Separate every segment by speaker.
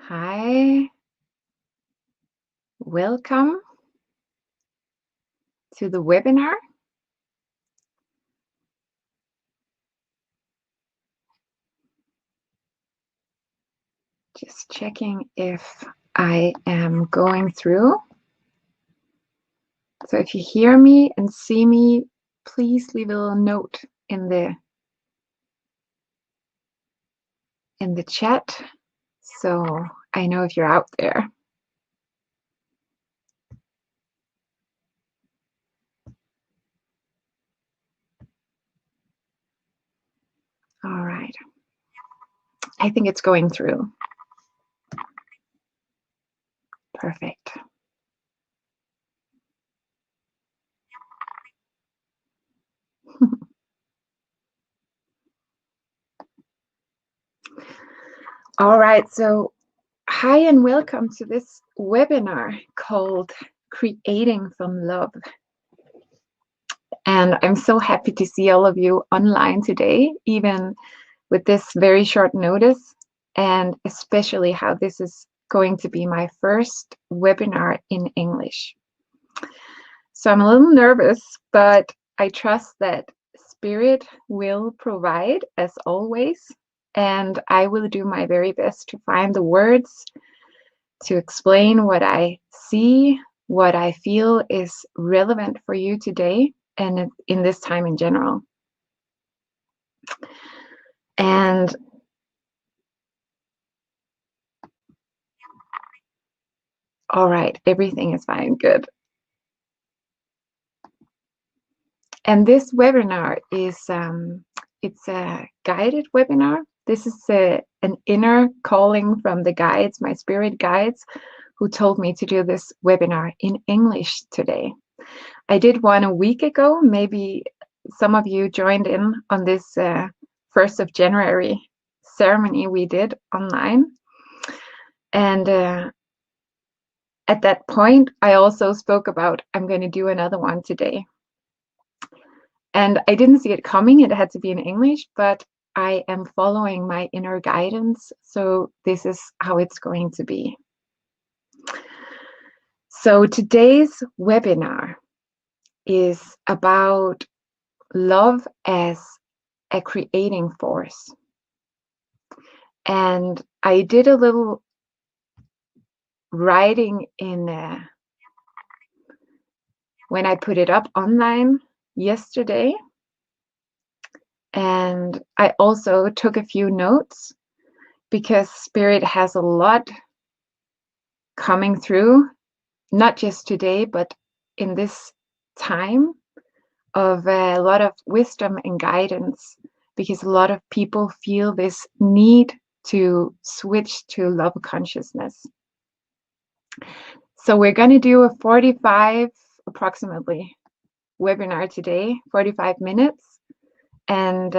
Speaker 1: Hi, welcome to the webinar. Just checking if I am going through. So if you hear me and see me, please leave a little note in the chat so I know if you're out there. All right. I think it's going through. Perfect. All right, so hi and welcome to this webinar called Creating from Love. And I'm so happy to see all of you online today, even with this very short notice, and especially how this is going to be my first webinar in English. So I'm a little nervous, but I trust that Spirit will provide as always, and I will do my very best to find the words to explain what I see, what I feel is relevant for you today and in this time in general. And all right, everything is fine, good. And this webinar is it's a guided webinar. This is an inner calling from the guides, my spirit guides, who told me to do this webinar in English today. I did one a week ago. Maybe some of you joined in on this 1st of January ceremony we did online. And at that point, I also spoke about I'm going to do another one today. And I didn't see it coming. It had to be in English, but I am following my inner guidance. So this is how it's going to be. So today's webinar is about love as a creating force. And I did a little writing in when I put it up online yesterday. And I also took a few notes because Spirit has a lot coming through, not just today, but in this time of a lot of wisdom and guidance, because a lot of people feel this need to switch to love consciousness. So we're going to do a 45 approximately webinar today, 45 minutes. And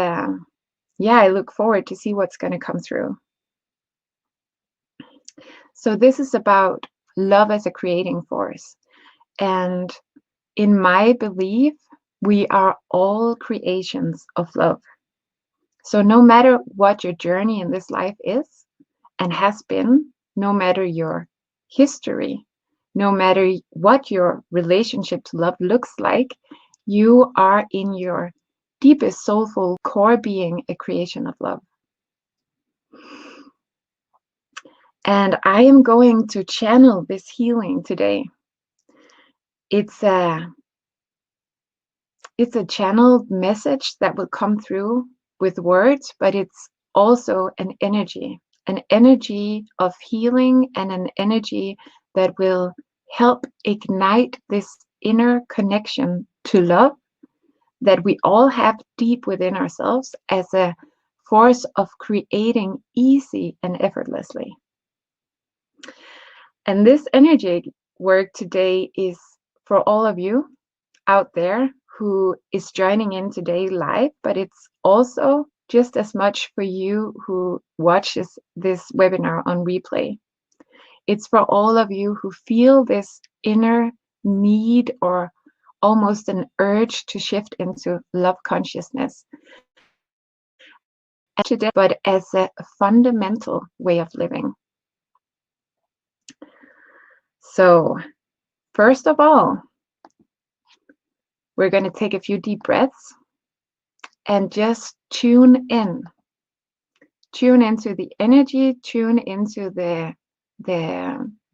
Speaker 1: yeah, I look forward to see what's going to come through. So this is about love as a creating force. And in my belief, we are all creations of love. So no matter what your journey in this life is and has been, no matter your history, no matter what your relationship to love looks like, you are in your deepest soulful core being a creation of love. And I am going to channel this healing today. It's a channeled message that will come through with words, but it's also an energy of healing and an energy that will help ignite this inner connection to love that we all have deep within ourselves as a force of creating easy and effortlessly. And this energy work today is for all of you out there who is joining in today live, but it's also just as much for you who watches this webinar on replay. It's for all of you who feel this inner need or almost an urge to shift into love consciousness, but as a fundamental way of living. So, first of all, we're going to take a few deep breaths and just tune in. Tune into the energy, tune into the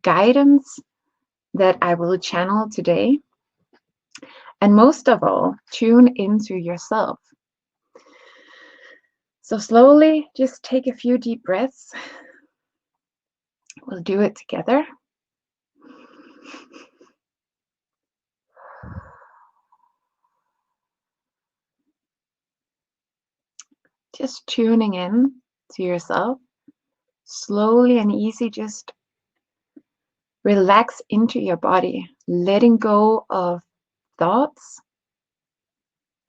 Speaker 1: guidance that I will channel today. And most of all, tune into yourself. So slowly, just take a few deep breaths. We'll do it together. Just tuning in to yourself. Slowly and easy, just relax into your body, letting go of thoughts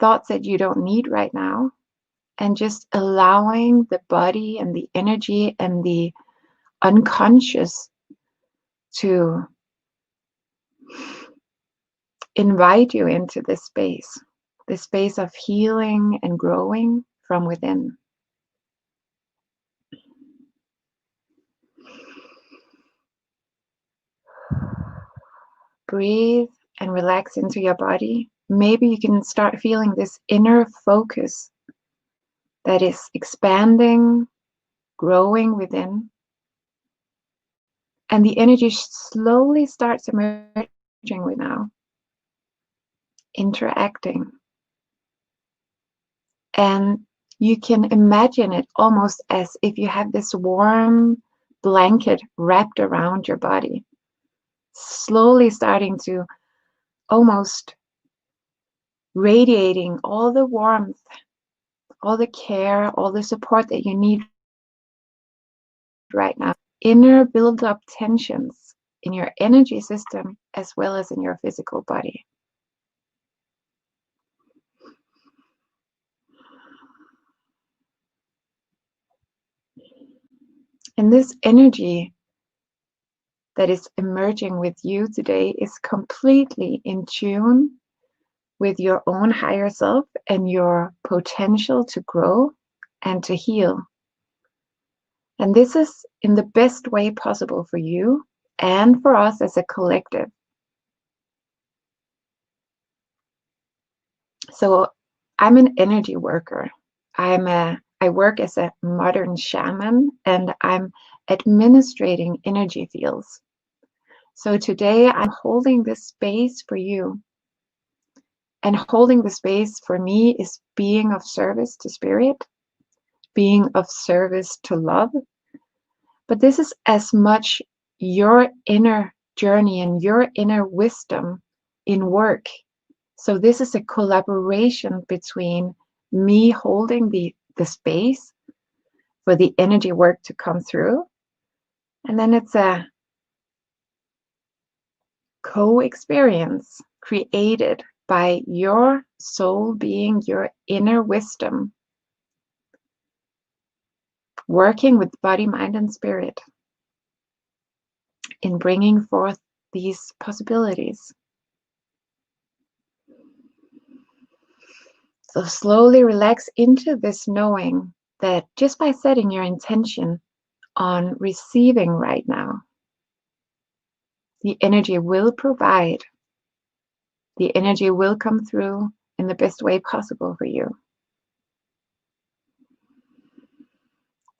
Speaker 1: that you don't need right now, and just allowing the body and the energy and the unconscious to invite you into this space of healing and growing from within. Breathe and relax into your body. Maybe you can start feeling this inner focus that is expanding, growing within. And the energy slowly starts emerging with now, interacting. And you can imagine it almost as if you have this warm blanket wrapped around your body, slowly starting to almost radiating all the warmth, all the care, all the support that you need right now. Inner build-up tensions in your energy system as well as in your physical body. And this energy that is emerging with you today is completely in tune with your own higher self and your potential to grow and to heal. And this is in the best way possible for you and for us as a collective. So I'm an energy worker. I work as a modern shaman, and I'm administrating energy fields. So today I'm holding this space for you. And holding the space for me is being of service to spirit, being of service to love. But this is as much your inner journey and your inner wisdom in work. So this is a collaboration between me holding the space for the energy work to come through. And then it's a co-experience created by your soul being, your inner wisdom, working with body, mind, and spirit in bringing forth these possibilities. So slowly relax into this knowing that just by setting your intention on receiving right now, the energy will provide, the energy will come through in the best way possible for you.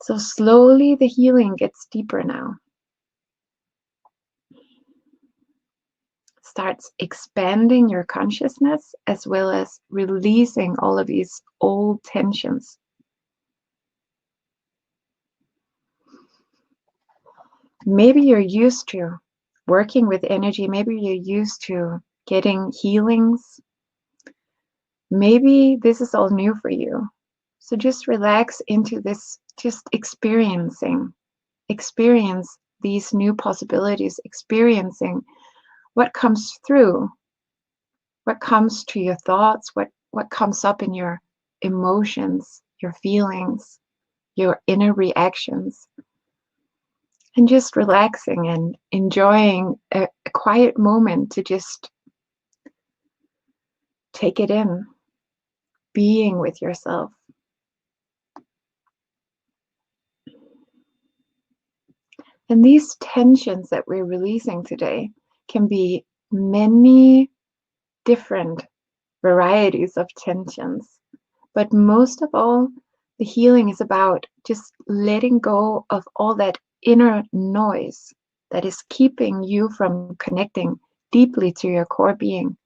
Speaker 1: So slowly the healing gets deeper now. Starts expanding your consciousness as well as releasing all of these old tensions. Maybe you're used to working with energy. Maybe you're used to getting healings. Maybe this is all new for you. So just relax into this, just experience these new possibilities, experiencing what comes through, what comes to your thoughts, what comes up in your emotions, your feelings, your inner reactions. And just relaxing and enjoying a quiet moment to just take it in, being with yourself. And these tensions that we're releasing today, can be many different varieties of tensions. But most of all, the healing is about just letting go of all that inner noise that is keeping you from connecting deeply to your core being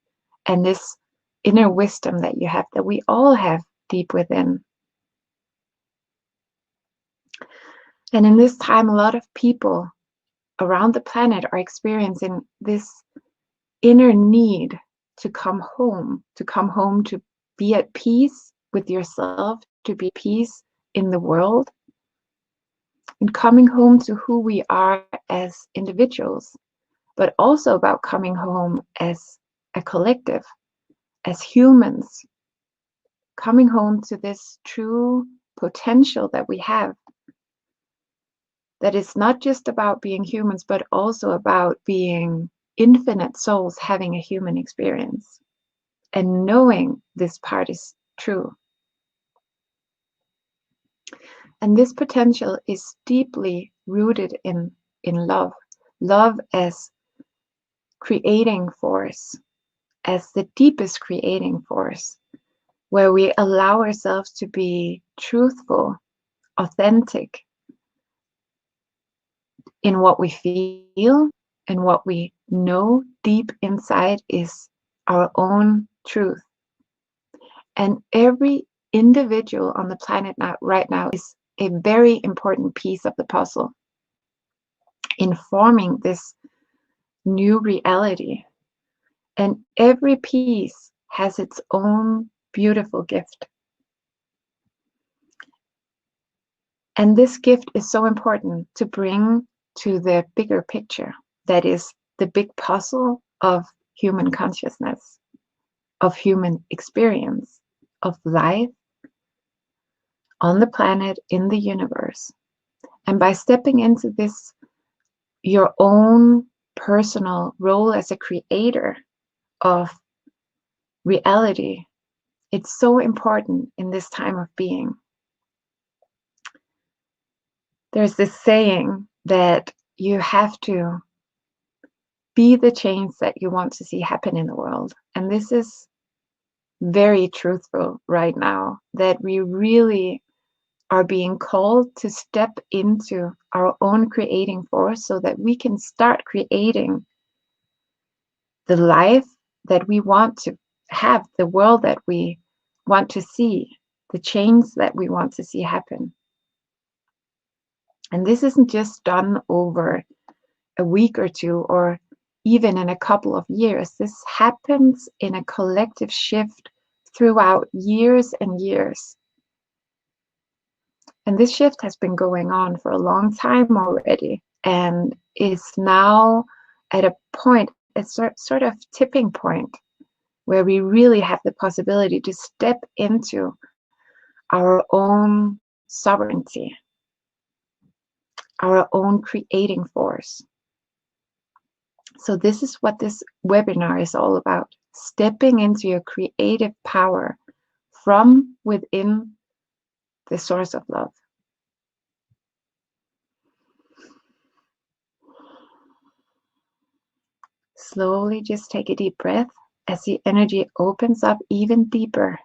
Speaker 1: and this inner wisdom that you have, that we all have deep within. And in this time, a lot of people around the planet are experiencing this inner need to come home to be at peace with yourself, to be at peace in the world, and coming home to who we are as individuals, but also about coming home as a collective, as humans, coming home to this true potential that we have, that is not just about being humans, but also about being infinite souls having a human experience, and knowing this part is true. And this potential is deeply rooted in love. Love as creating force, as the deepest creating force, where we allow ourselves to be truthful, authentic in what we feel and what we know deep inside is our own truth. And every individual on the planet right now is a very important piece of the puzzle in forming this new reality. And every piece has its own beautiful gift. And this gift is so important to bring to the bigger picture, that is the big puzzle of human consciousness, of human experience, of life on the planet, in the universe. And by stepping into this, your own personal role as a creator of reality, it's so important in this time of being. There's this saying that you have to be the change that you want to see happen in the world. And this is very truthful right now, that we really are being called to step into our own creating force so that we can start creating the life that we want to have, the world that we want to see, the change that we want to see happen. And this isn't just done over a week or two, or even in a couple of years. This happens in a collective shift throughout years and years. And this shift has been going on for a long time already, and is now at a point, a sort of tipping point, where we really have the possibility to step into our own sovereignty, our own creating force. So this is what this webinar is all about: stepping into your creative power from within the source of love. Slowly just take a deep breath as the energy opens up even deeper.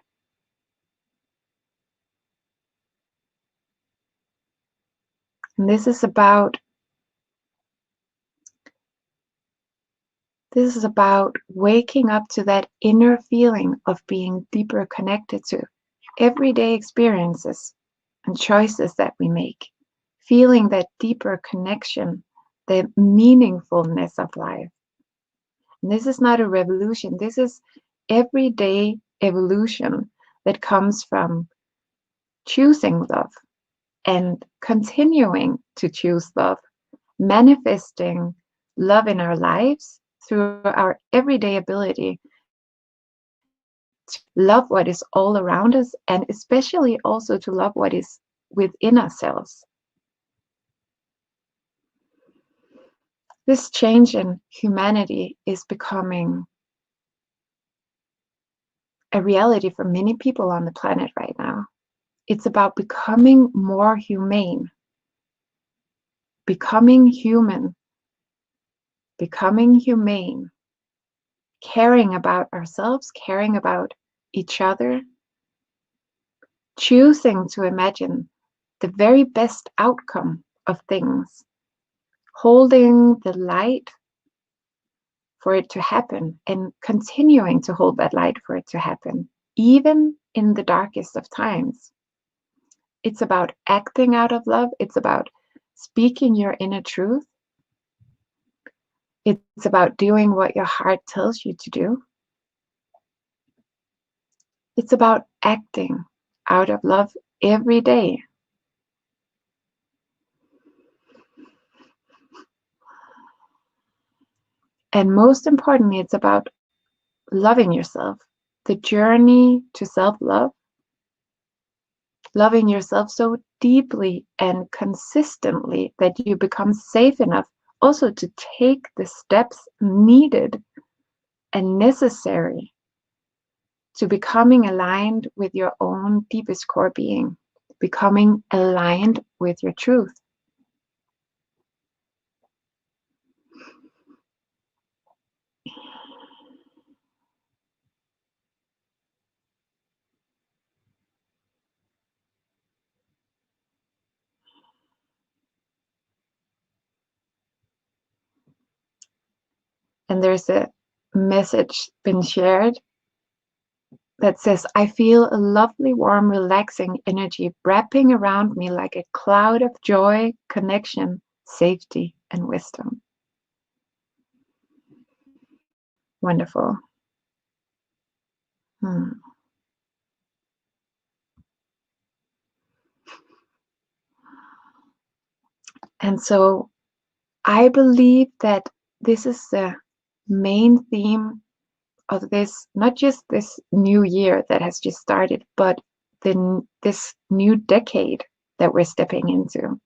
Speaker 1: And this is about waking up to that inner feeling of being deeper connected to everyday experiences and choices that we make, feeling that deeper connection, the meaningfulness of life. And this is not a revolution, this is everyday evolution that comes from choosing love and continuing to choose love, manifesting love in our lives through our everyday ability to love what is all around us, and especially also to love what is within ourselves. This change in humanity is becoming a reality for many people on the planet right now. It's about becoming more humane, becoming human becoming humane, caring about ourselves, caring about each other, choosing to imagine the very best outcome of things, holding the light for it to happen and continuing to hold that light for it to happen, even in the darkest of times. It's about acting out of love. It's about speaking your inner truth. It's about doing what your heart tells you to do. It's about acting out of love every day. And most importantly, it's about loving yourself. The journey to self-love, loving yourself so deeply and consistently that you become safe enough also to take the steps needed and necessary to becoming aligned with your own deepest core being, becoming aligned with your truth. And there's a message been shared that says, I feel a lovely, warm, relaxing energy wrapping around me like a cloud of joy, connection, safety, and wisdom. Wonderful. And so I believe that this is the main theme of this, not just this new year that has just started, but this new decade that we're stepping into.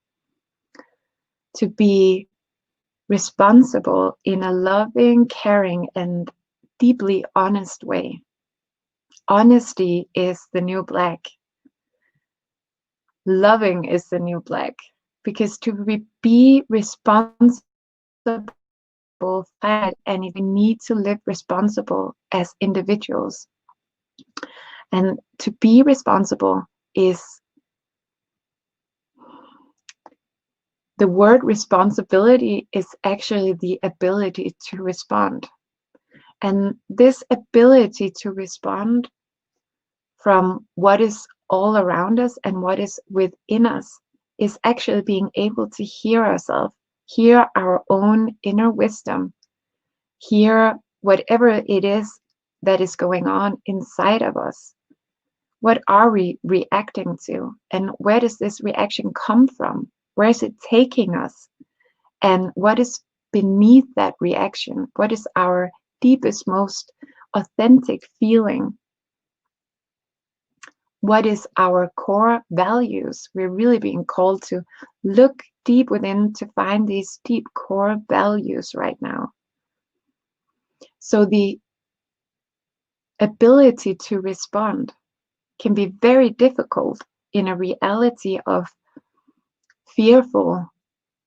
Speaker 1: To be responsible in a loving, caring, and deeply honest way. Honesty is the new black. Loving is the new black. Because to be responsible and we need to live responsible as individuals. And to be responsible is, the word responsibility is actually the ability to respond. And this ability to respond from what is all around us and what is within us is actually being able to hear ourselves, hear our own inner wisdom, hear whatever it is that is going on inside of us. What are we reacting to? And where does this reaction come from? Where is it taking us? And what is beneath that reaction? What is our deepest, most authentic feeling? What is our core values? We're really being called to look deep within to find these deep core values right now. So the ability to respond can be very difficult in a reality of fearful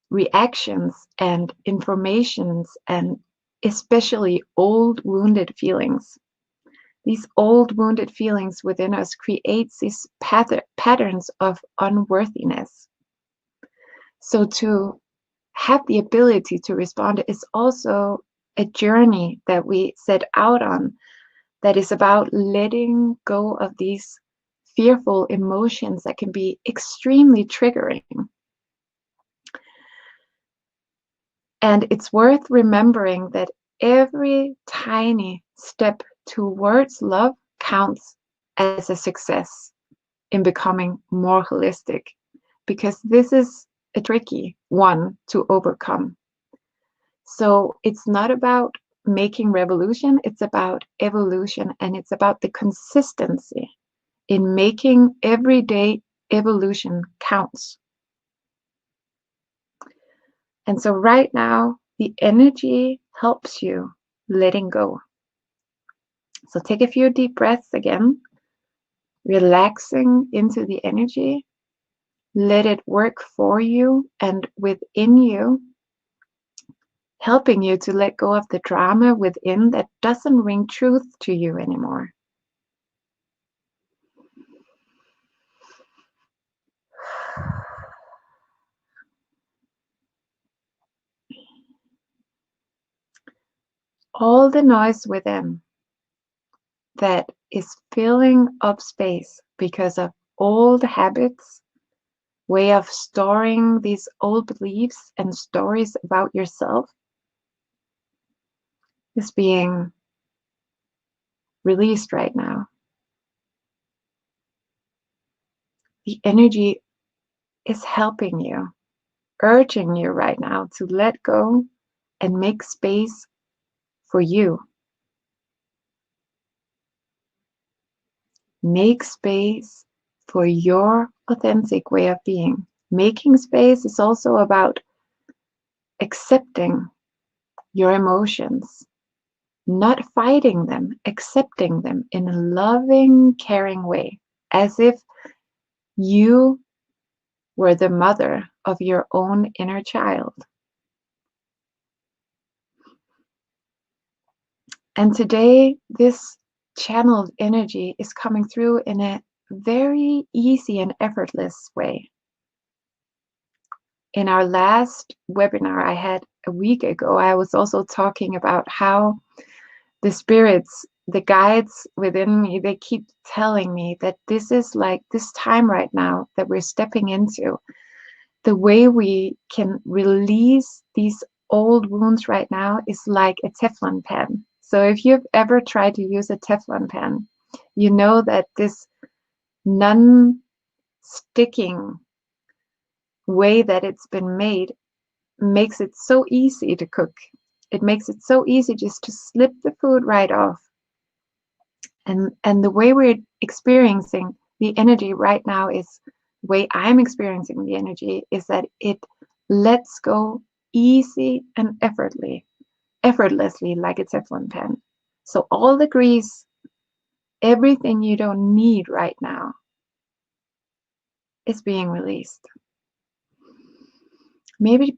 Speaker 1: reactions and informations, and especially old wounded feelings. These old wounded feelings within us creates these patterns of unworthiness. So to have the ability to respond is also a journey that we set out on, that is about letting go of these fearful emotions that can be extremely triggering. And it's worth remembering that every tiny step towards love counts as a success in becoming more holistic, because this is a tricky one to overcome. So it's not about making revolution, it's about evolution, and it's about the consistency in making everyday evolution counts. And so right now, the energy helps you letting go. So take a few deep breaths again, relaxing into the energy. Let it work for you and within you. helping you to let go of the drama within that doesn't ring truth to you anymore. All the noise within that is filling up space because of old habits, way of storing these old beliefs and stories about yourself is being released right now. The energy is helping you, urging you right now to let go and make space for you. Make space for your authentic way of being. Making space is also about accepting your emotions, not fighting them, accepting them in a loving, caring way, as if you were the mother of your own inner child. And today, this channeled energy is coming through in a very easy and effortless way. In our last webinar I had a week ago, I was also talking about how the spirits, the guides within me, they keep telling me that this is like this time right now that we're stepping into. The way we can release these old wounds right now is like a Teflon pan. So if you've ever tried to use a Teflon pan, you know that this non-sticking way that it's been made makes it so easy to cook. It makes it so easy just to slip the food right off. And the way we're experiencing the energy right now is the way I'm experiencing the energy is that it lets go easy and effortlessly like a Teflon pan. So all the grease, everything you don't need right now is being released. Maybe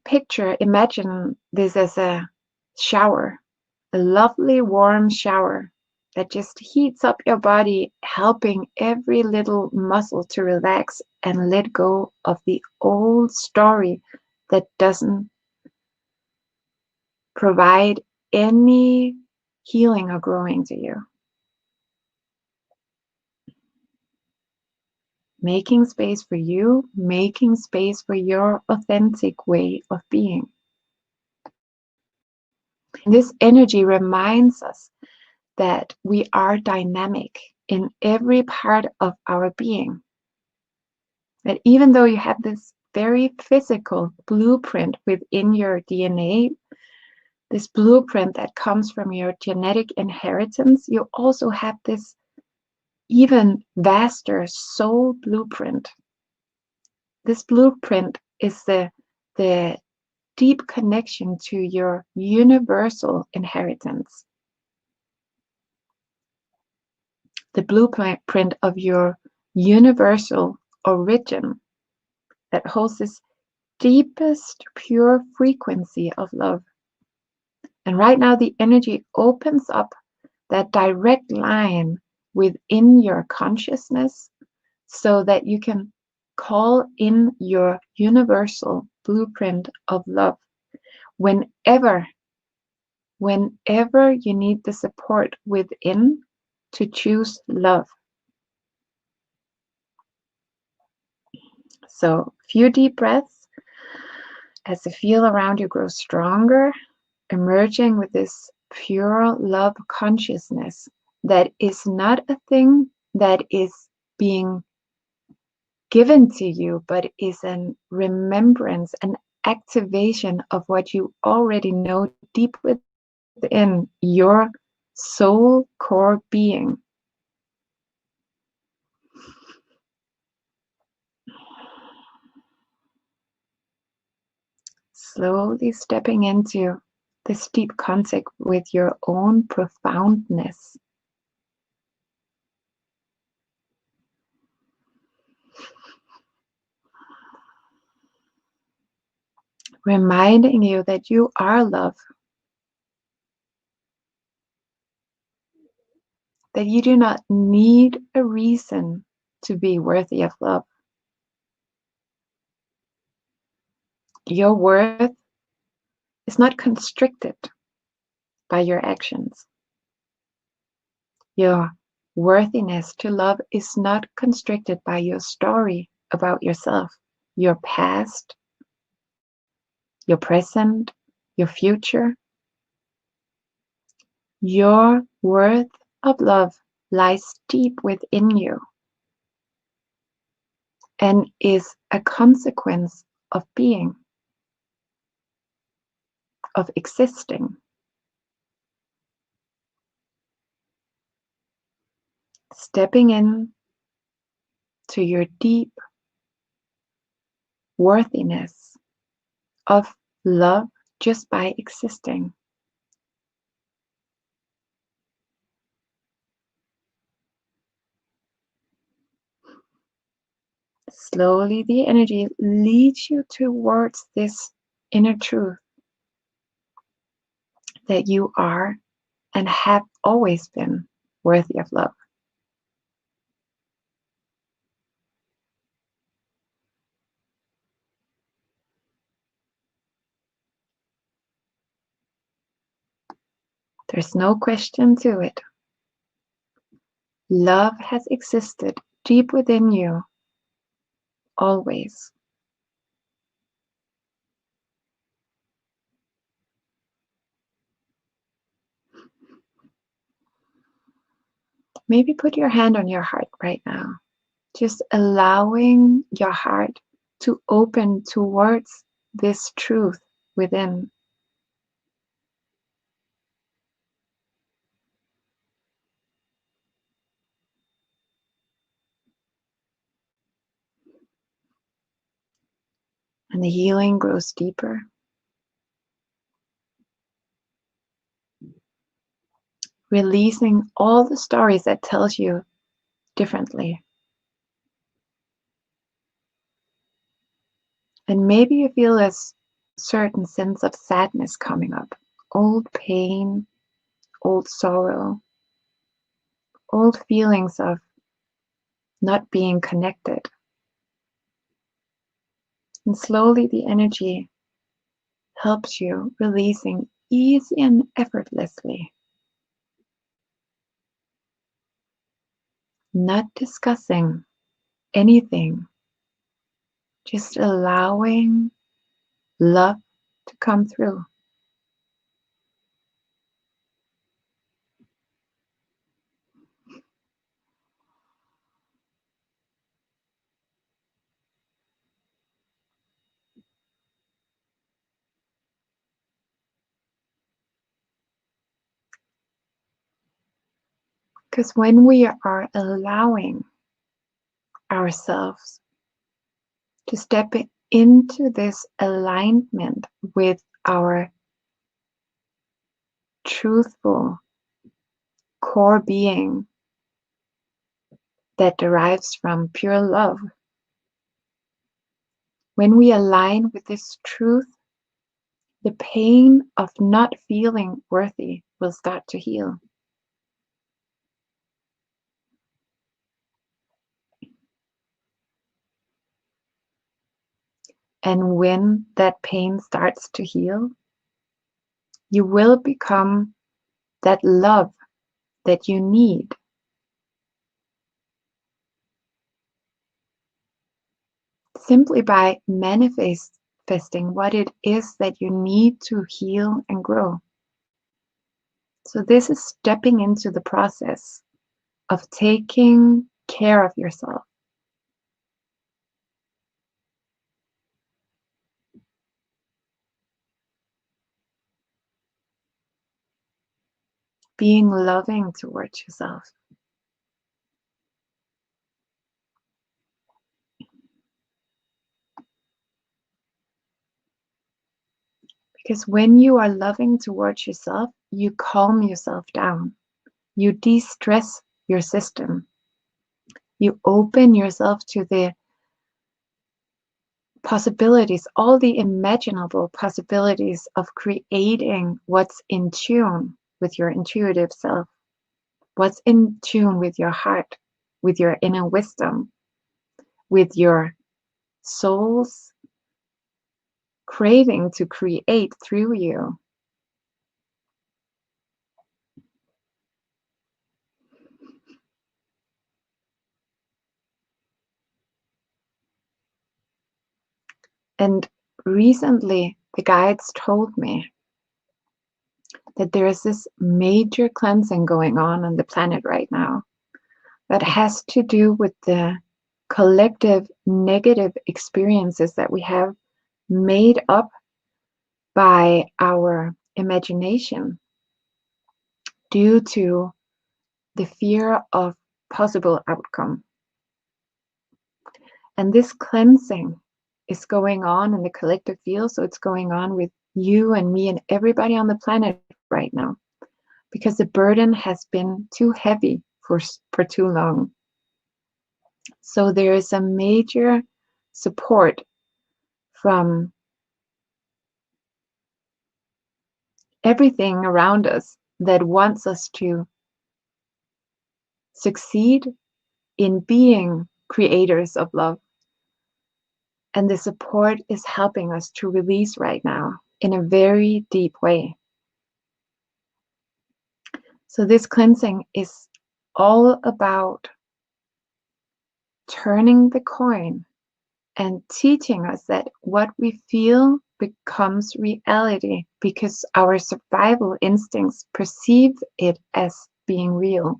Speaker 1: imagine this as a shower, a lovely warm shower that just heats up your body, helping every little muscle to relax and let go of the old story that doesn't provide any healing or growing to you. Making space for you, making space for your authentic way of being. This energy reminds us that we are dynamic in every part of our being. That even though you have this very physical blueprint within your DNA, this blueprint that comes from your genetic inheritance, you also have this even vaster soul blueprint. This blueprint is the deep connection to your universal inheritance. The blueprint of your universal origin that holds this deepest pure frequency of love. And right now the energy opens up that direct line within your consciousness so that you can call in your universal blueprint of love whenever you need the support within to choose love. So few deep breaths as the field around you grows stronger, emerging with this pure love consciousness that is not a thing that is being given to you, but is an remembrance, an activation of what you already know deep within your soul core being. Slowly stepping into this deep contact with your own profoundness. Reminding you that you are love, that you do not need a reason to be worthy of love. Your worth is not constricted by your actions. Your worthiness to love is not constricted by your story about yourself, your past, your present, your future. Your worth of love lies deep within you and is a consequence of being, of existing. Stepping in to your deep worthiness of love just by existing. Slowly, the energy leads you towards this inner truth that you are and have always been worthy of love. There's no question to it. Love has existed deep within you always. Maybe put your hand on your heart right now, just allowing your heart to open towards this truth within. And the healing grows deeper. Releasing all the stories that tells you differently. And maybe you feel a certain sense of sadness coming up. Old pain, old sorrow, old feelings of not being connected. And slowly the energy helps you releasing easy and effortlessly. Not discussing anything, just allowing love to come through. Because when we are allowing ourselves to step into this alignment with our truthful core being that derives from pure love, when we align with this truth, the pain of not feeling worthy will start to heal. And when that pain starts to heal, you will become that love that you need. Simply by manifesting what it is that you need to heal and grow. So this is stepping into the process of taking care of yourself. Being loving towards yourself. Because when you are loving towards yourself, you calm yourself down. You de-stress your system. You open yourself to the possibilities, all the imaginable possibilities of creating what's in tune with your intuitive self. What's in tune with your heart, with your inner wisdom, with your soul's craving to create through you? And recently, the guides told me that there is this major cleansing going on the planet right now that has to do with the collective negative experiences that we have made up by our imagination due to the fear of possible outcome. And this cleansing is going on in the collective field, so it's going on with you and me and everybody on the planet right now, because the burden has been too heavy for too long. So there is a major support from everything around us that wants us to succeed in being creators of love. And the support is helping us to release right now in a very deep way. So this cleansing is all about turning the coin and teaching us that what we feel becomes reality because our survival instincts perceive it as being real.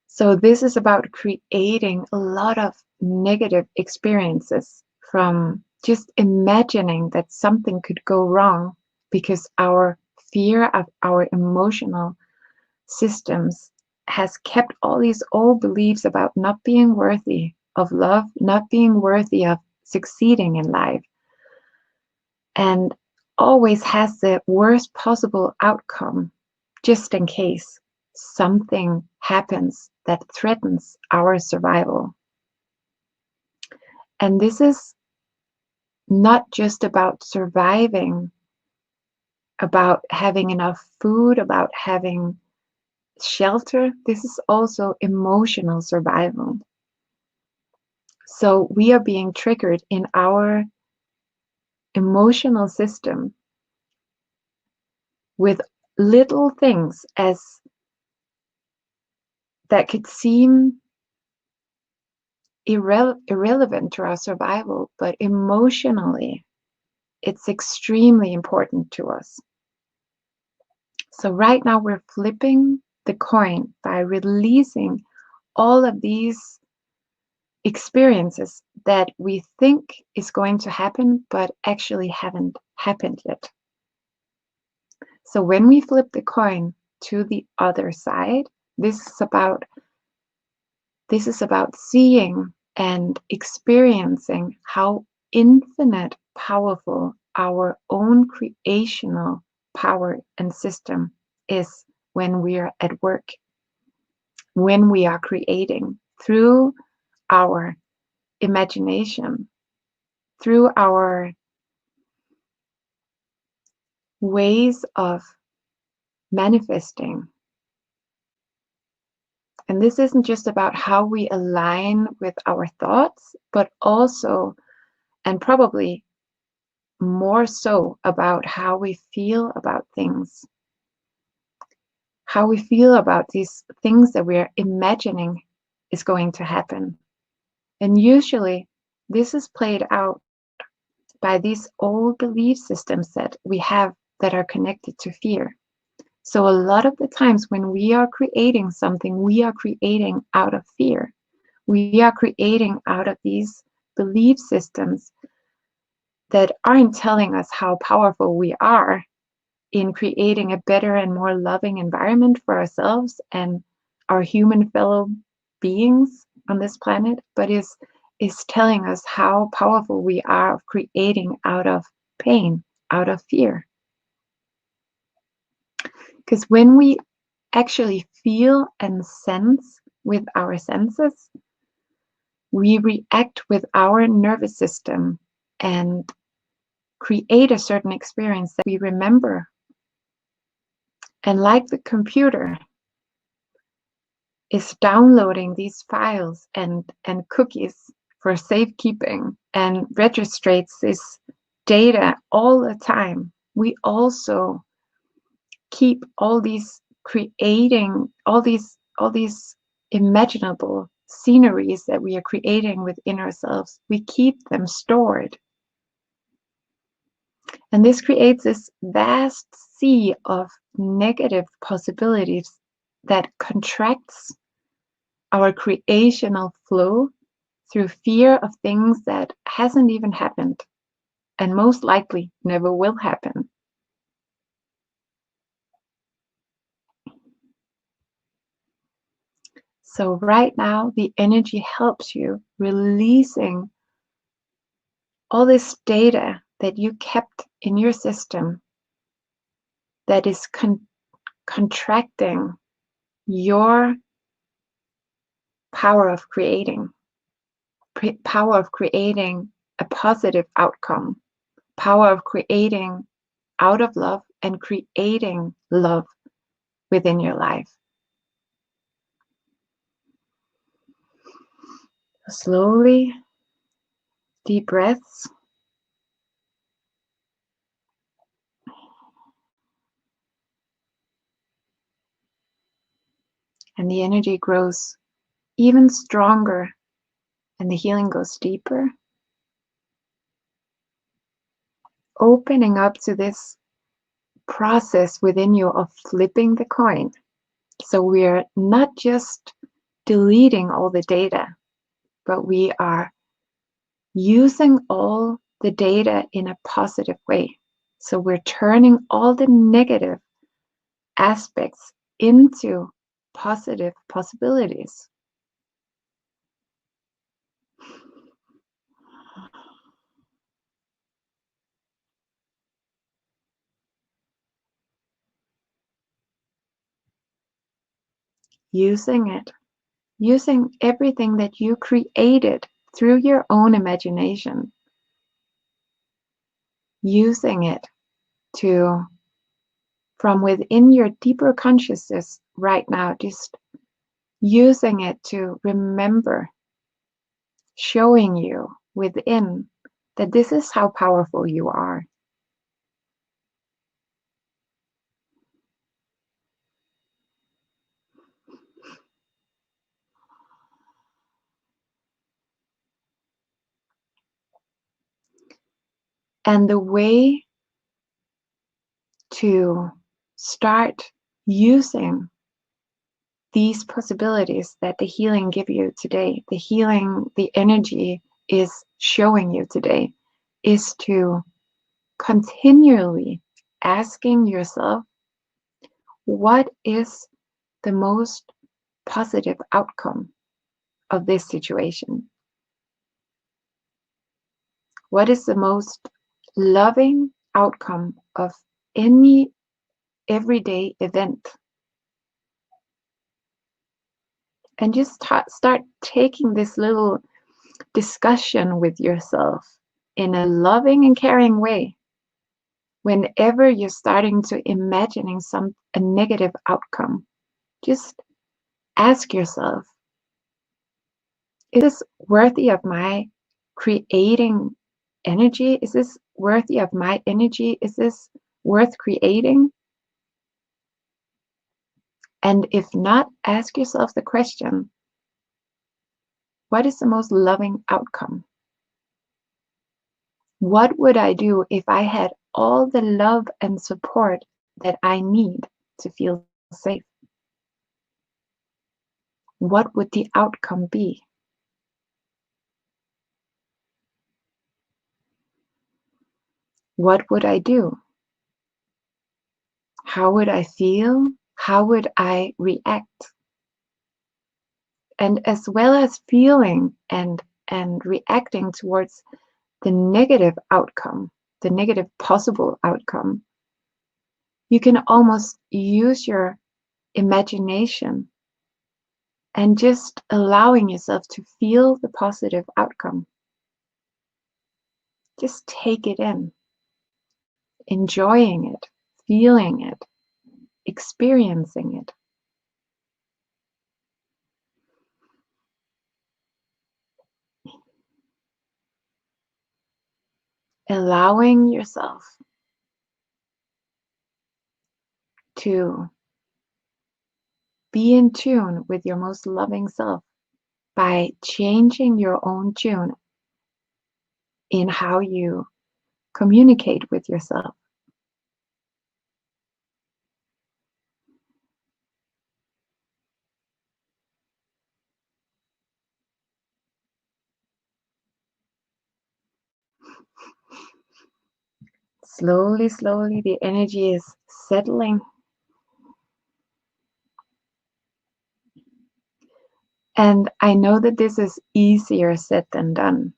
Speaker 1: So this is about creating a lot of negative experiences from just imagining that something could go wrong because our fear of our emotional systems has kept all these old beliefs about not being worthy of love, not being worthy of succeeding in life, and always has the worst possible outcome just in case something happens that threatens our survival. And this is not just about surviving, about having enough food, about having shelter. This is also emotional survival. So we are being triggered in our emotional system with little things as that could seem irrelevant to our survival, but emotionally, it's extremely important to us. So right now we're flipping the coin by releasing all of these experiences that we think is going to happen, but actually haven't happened yet. So when we flip the coin to the other side, this is about seeing and experiencing how infinite powerful our own creational power and system is when we are at work, when we are creating through our imagination, through our ways of manifesting. And this isn't just about how we align with our thoughts, but also, and probably more so, about how we feel about things, how we feel about these things that we're imagining is going to happen. And usually this is played out by these old belief systems that we have that are connected to fear. So a lot of the times when we are creating something, we are creating out of fear. We are creating out of these belief systems that aren't telling us how powerful we are in creating a better and more loving environment for ourselves and our human fellow beings on this planet, but is telling us how powerful we are of creating out of pain, out of fear. Because when we actually feel and sense with our senses, we react with our nervous system and create a certain experience that we remember. And like the computer is downloading these files and cookies for safekeeping and registrates this data all the time, we also keep all these creating all these imaginable sceneries that we are creating within ourselves. We keep them stored. And this creates this vast sea of negative possibilities that contracts our creational flow through fear of things that hasn't even happened and most likely never will happen. So right now, the energy helps you releasing all this data that you kept in your system that is contracting your power of creating a positive outcome, power of creating out of love and creating love within your life. Slowly, deep breaths. And the energy grows even stronger and the healing goes deeper. Opening up to this process within you of flipping the coin. So we're not just deleting all the data, but we are using all the data in a positive way. So we're turning all the negative aspects into positive possibilities. Using everything that you created through your own imagination, using it to, from within your deeper consciousness right now, just using it to remember, showing you within that this is how powerful you are. And the way to start using these possibilities that the healing give you today, the healing, the energy is showing you today, is to continually asking yourself, what is the most positive outcome of this situation? What is the most loving outcome of any everyday event? And just start taking this little discussion with yourself in a loving and caring way. Whenever you're starting to imagining a negative outcome, just ask yourself, is this worthy of my creating energy? Is this worthy of my energy? Is this worth creating? And if not, ask yourself the question, what is the most loving outcome? What would I do if I had all the love and support that I need to feel safe? What would the outcome be? What would I do? How would I feel? How would I react? And as well as feeling and reacting towards the negative outcome, the negative possible outcome, you can almost use your imagination and just allowing yourself to feel the positive outcome. Just take it in, enjoying it, feeling it. experiencing it. Allowing yourself to be in tune with your most loving self by changing your own tune in how you communicate with yourself. Slowly, slowly, the energy is settling. And I know that this is easier said than done.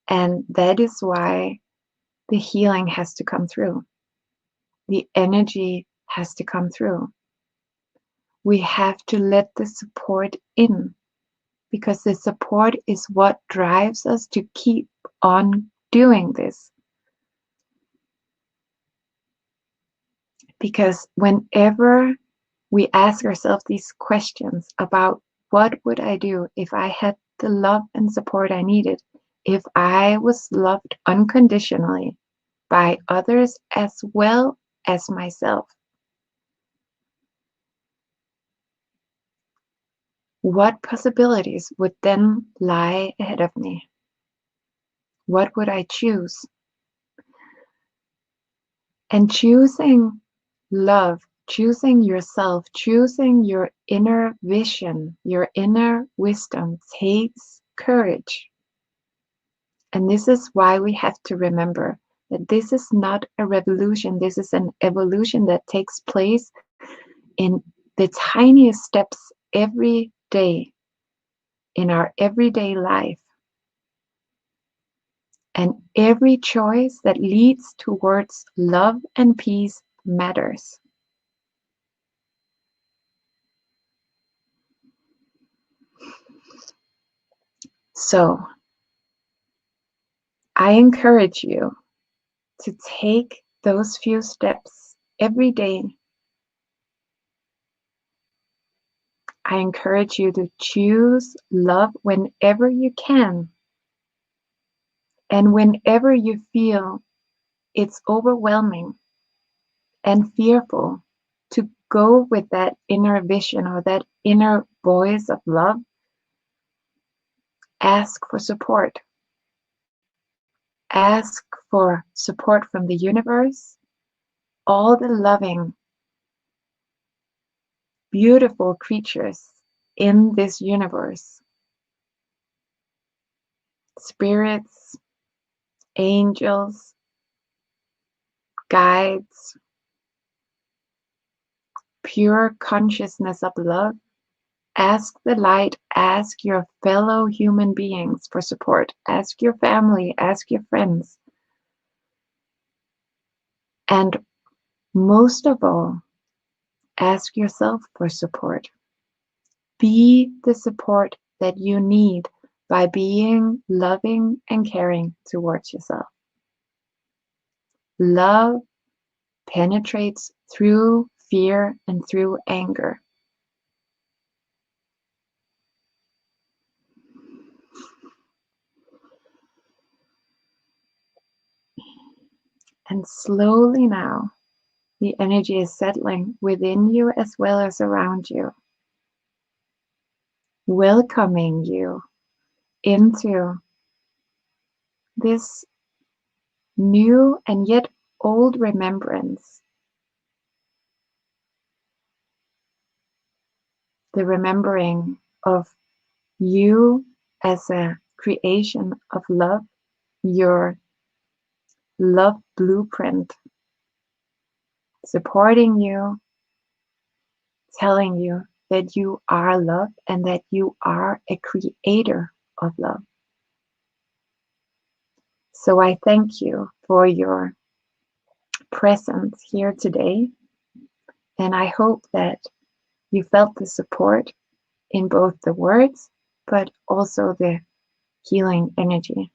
Speaker 1: And that is why the healing has to come through. The energy has to come through. We have to let the support in, because the support is what drives us to keep on doing this. Because whenever we ask ourselves these questions about what would I do if I had the love and support I needed, if I was loved unconditionally by others as well as myself, what possibilities would then lie ahead of me? What would I choose? And choosing love, choosing yourself, choosing your inner vision, your inner wisdom takes courage. And this is why we have to remember that this is not a revolution. This is an evolution that takes place in the tiniest steps every day in our everyday life. And every choice that leads towards love and peace matters. So I encourage you to take those few steps every day. I encourage you to choose love whenever you can. And whenever you feel it's overwhelming and fearful, to go with that inner vision or that inner voice of love, ask for support. Ask for support from the universe, all the loving, beautiful creatures in this universe, spirits, angels, guides, pure consciousness of love. Ask the light, ask your fellow human beings for support, ask your family, ask your friends. And most of all, ask yourself for support. Be the support that you need by being loving and caring towards yourself. Love penetrates through fear and through anger. And slowly now, the energy is settling within you as well as around you, welcoming you into this new and yet old remembrance. The remembering of you as a creation of love, your love blueprint, supporting you, telling you that you are love and that you are a creator of love. So I thank you for your presence here today. And I hope that you felt the support in both the words, but also the healing energy.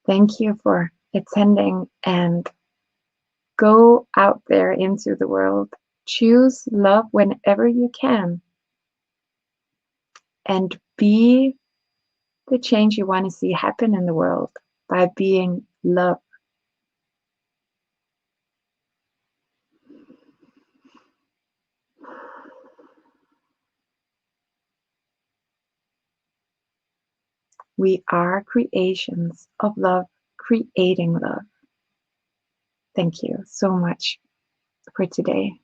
Speaker 1: Thank you for attending, and go out there into the world. Choose love whenever you can, and be the change you want to see happen in the world by being love. We are creations of love, creating love. Thank you so much for today.